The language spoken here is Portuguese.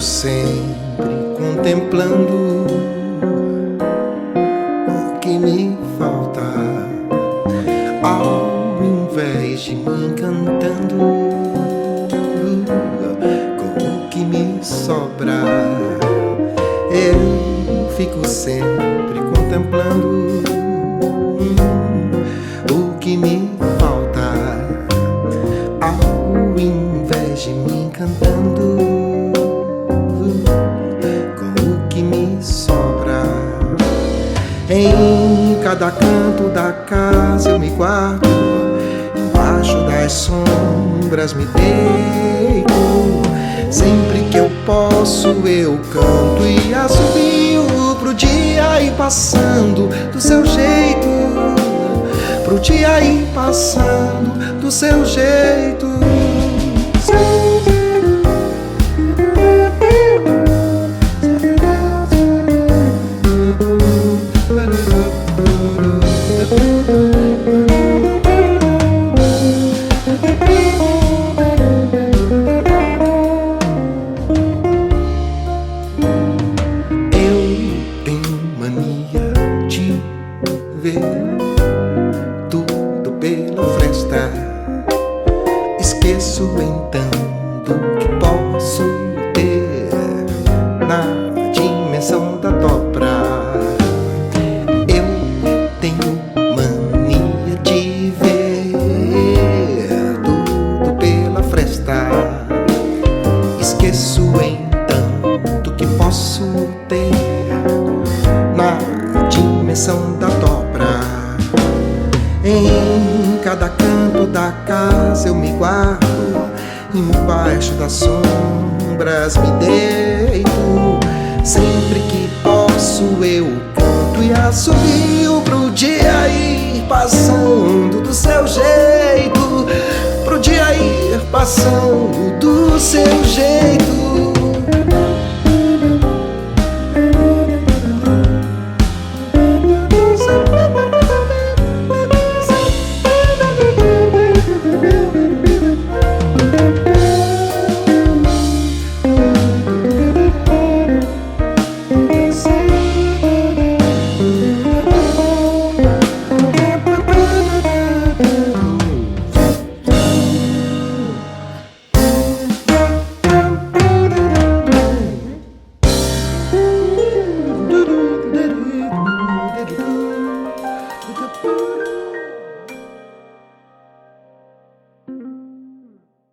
sempre contemplando o que me falta, ao invés de me encantando com o que me sobra. Eu fico sempre contemplando o que me falta, ao invés de me encantando com o que me sobra. Em cada canto da casa eu me guardo, embaixo das sombras me deito. Sempre que eu posso eu canto e assobio pro dia ir passando do seu jeito, pro dia ir passando do seu jeito. Tudo pela fresta, esqueço então do que posso ter na dimensão da dobra. Eu tenho mania de ver tudo pela fresta, esqueço então do que posso ter na dimensão da dobra. Em cada canto da casa eu me guardo, embaixo das sombras me deito. Sempre que posso eu canto e assobio pro dia ir passando do seu jeito, pro dia ir passando do seu jeito.